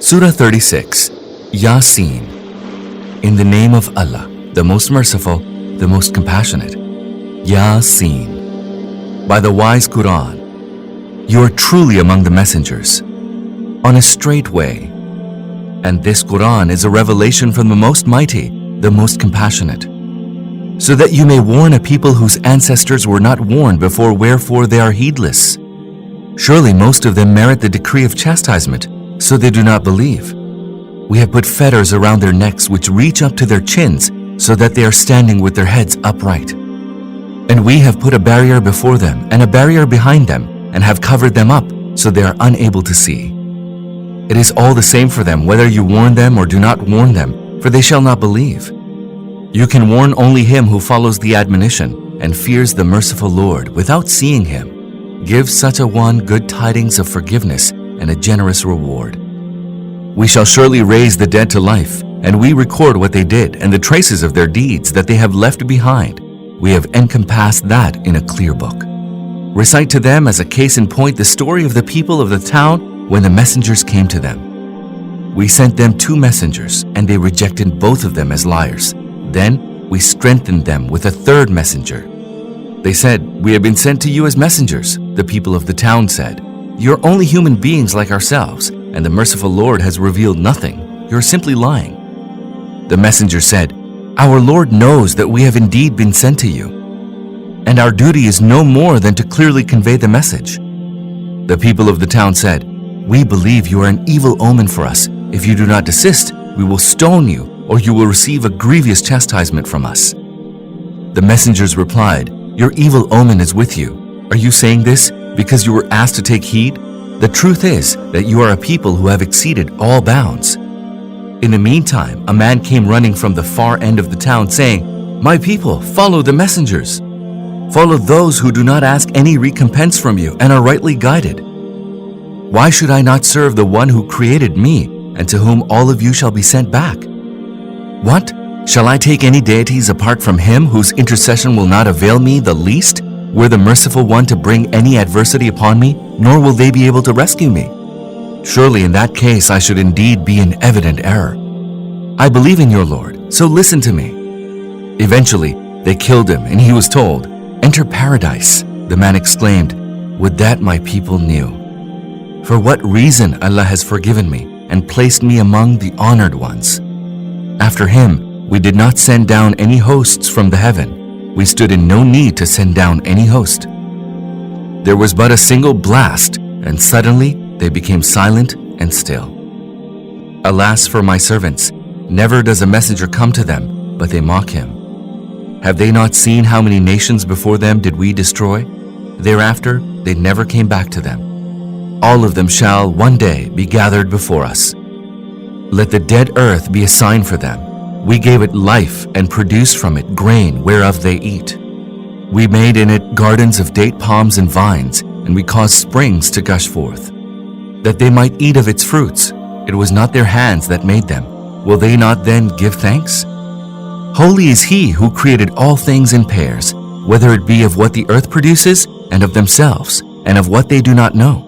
Surah 36, Yasin. In the name of Allah, the most merciful, the most compassionate. Yasin. By the wise Qur'an. You are truly among the messengers, on a straight way. And this Qur'an is a revelation from the Most Mighty, the Most Compassionate, so that you may warn a people whose ancestors were not warned before, wherefore they are heedless. Surely most of them merit the decree of chastisement, so they do not believe. We have put fetters around their necks which reach up to their chins, so that they are standing with their heads upright. And we have put a barrier before them and a barrier behind them, and have covered them up, so they are unable to see. It is all the same for them whether you warn them or do not warn them, for they shall not believe. You can warn only him who follows the admonition and fears the merciful Lord without seeing him. Give such a one good tidings of forgiveness and a generous reward. We shall surely raise the dead to life, and we record what they did and the traces of their deeds that they have left behind. We have encompassed that in a clear book. Recite to them as a case in point the story of the people of the town when the messengers came to them. We sent them 2 messengers, and they rejected both of them as liars. Then we strengthened them with a 3rd messenger. They said, "We have been sent to you as messengers." The people of the town said, "You're only human beings like ourselves, and the merciful Lord has revealed nothing. You're simply lying." The messenger said, "Our Lord knows that we have indeed been sent to you, and our duty is no more than to clearly convey the message." The people of the town said, "We believe you are an evil omen for us. If you do not desist, we will stone you, or you will receive a grievous chastisement from us." The messengers replied, "Your evil omen is with you. Are you saying this because you were asked to take heed? The truth is that you are a people who have exceeded all bounds." In the meantime, a man came running from the far end of the town saying, "My people, follow the messengers. Follow those who do not ask any recompense from you and are rightly guided. Why should I not serve the one who created me and to whom all of you shall be sent back? What? Shall I take any deities apart from him whose intercession will not avail me the least? Were the merciful one to bring any adversity upon me, nor will they be able to rescue me? Surely in that case I should indeed be in evident error. I believe in your Lord, so listen to me." Eventually, they killed him, and he was told, "Enter paradise." The man exclaimed, "Would that my people knew. For what reason Allah has forgiven me and placed me among the honored ones. After him, we did not send down any hosts from the heaven. We stood in no need to send down any host. There was but a single blast, and suddenly they became silent and still. Alas for my servants, never does a messenger come to them, but they mock him. Have they not seen how many nations before them did we destroy? Thereafter, they never came back to them. All of them shall one day be gathered before us. Let the dead earth be a sign for them. We gave it life and produced from it grain whereof they eat. We made in it gardens of date palms and vines, and we caused springs to gush forth, that they might eat of its fruits. It was not their hands that made them. Will they not then give thanks? Holy is he who created all things in pairs, whether it be of what the earth produces and of themselves, and of what they do not know.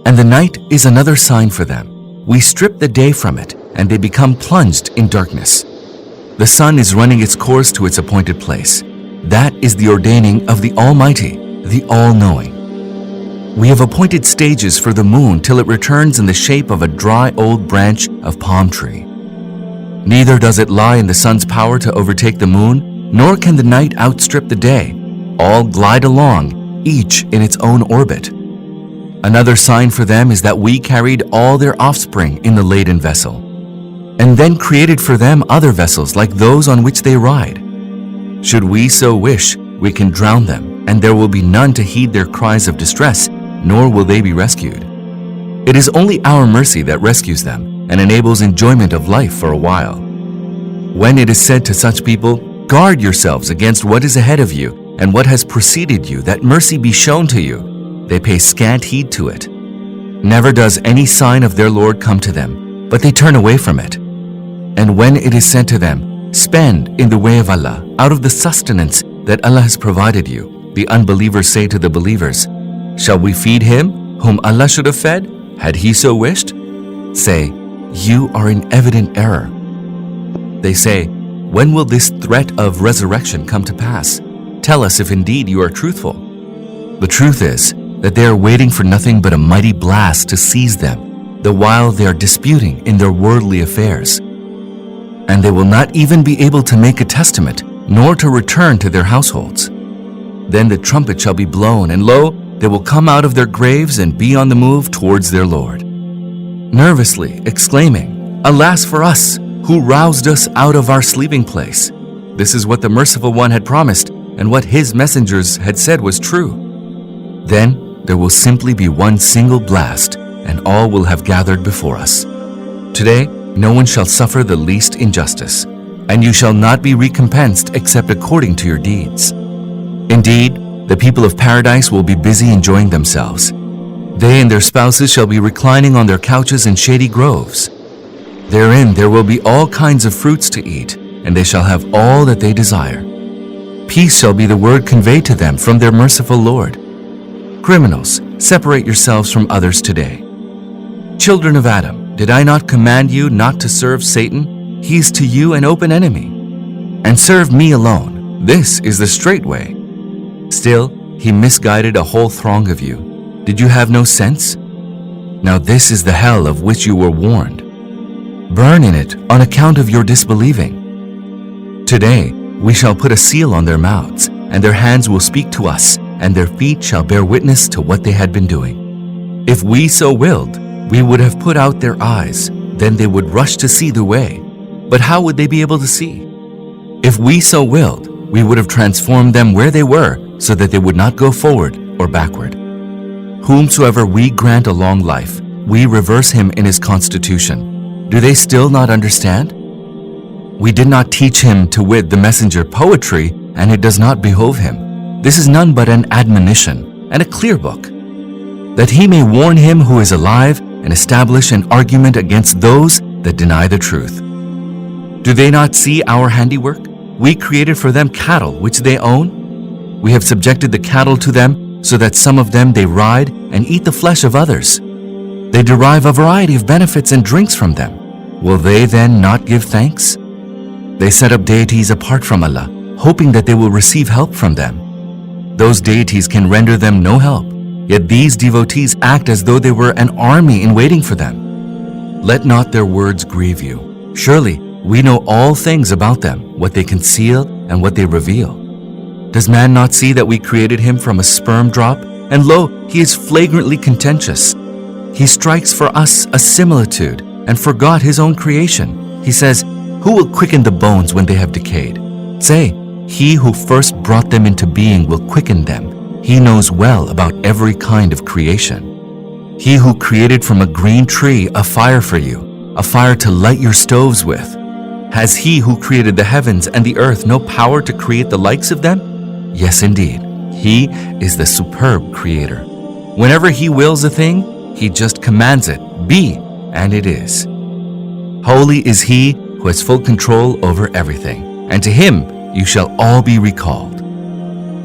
And the night is another sign for them. We strip the day from it, and they become plunged in darkness. The sun is running its course to its appointed place. That is the ordaining of the Almighty, the All-Knowing. We have appointed stages for the moon till it returns in the shape of a dry old branch of palm tree. Neither does it lie in the sun's power to overtake the moon, nor can the night outstrip the day. All glide along, each in its own orbit. Another sign for them is that we carried all their offspring in the laden vessel, and then created for them other vessels like those on which they ride. Should we so wish, we can drown them, and there will be none to heed their cries of distress, nor will they be rescued. It is only our mercy that rescues them and enables enjoyment of life for a while. When it is said to such people, "Guard yourselves against what is ahead of you and what has preceded you, that mercy be shown to you," they pay scant heed to it. Never does any sign of their Lord come to them, but they turn away from it. And when it is said to them, "Spend in the way of Allah out of the sustenance that Allah has provided you," the unbelievers say to the believers, "Shall we feed him whom Allah should have fed, had he so wished?" Say, you are in evident error. They say, when will this threat of resurrection come to pass? Tell us if indeed you are truthful. The truth is that they are waiting for nothing but a mighty blast to seize them, the while they are disputing in their worldly affairs. And they will not even be able to make a testament, nor to return to their households. Then the trumpet shall be blown, and lo, they will come out of their graves and be on the move towards their Lord, nervously exclaiming, Alas for us, who roused us out of our sleeping place. This is what the Merciful One had promised, and what His messengers had said was true. Then there will simply be one single blast, and all will have gathered before us. Today, no one shall suffer the least injustice, and you shall not be recompensed except according to your deeds. Indeed, the people of paradise will be busy enjoying themselves. They and their spouses shall be reclining on their couches in shady groves. Therein there will be all kinds of fruits to eat, and they shall have all that they desire. Peace shall be the word conveyed to them from their merciful Lord. Criminals, separate yourselves from others today. Children of Adam, did I not command you not to serve Satan? He is to you an open enemy. And serve me alone. This is the straight way. Still, he misguided a whole throng of you. Did you have no sense? Now this is the hell of which you were warned. Burn in it on account of your disbelieving. Today, we shall put a seal on their mouths, and their hands will speak to us, and their feet shall bear witness to what they had been doing. If we so willed, we would have put out their eyes, then they would rush to see the way. But how would they be able to see? If we so willed, we would have transformed them where they were, so that they would not go forward or backward. Whomsoever we grant a long life, we reverse him in his constitution. Do they still not understand? We did not teach him to wit the messenger poetry, and it does not behove him. This is none but an admonition and a clear book, that he may warn him who is alive and establish an argument against those that deny the truth. Do they not see our handiwork? We created for them cattle which they own. We have subjected the cattle to them, so that some of them they ride and eat the flesh of others. They derive a variety of benefits and drinks from them. Will they then not give thanks? They set up deities apart from Allah, hoping that they will receive help from them. Those deities can render them no help, yet these devotees act as though they were an army in waiting for them. Let not their words grieve you. Surely, we know all things about them, what they conceal and what they reveal. Does man not see that we created him from a sperm drop? And lo, he is flagrantly contentious. He strikes for us a similitude and forgot his own creation. He says, Who will quicken the bones when they have decayed? Say, He who first brought them into being will quicken them. He knows well about every kind of creation. He who created from a green tree a fire for you, a fire to light your stoves with. Has he who created the heavens and the earth no power to create the likes of them? Yes, indeed. He is the superb creator. Whenever he wills a thing, he just commands it, be, and it is. Holy is he who has full control over everything, and to him you shall all be recalled.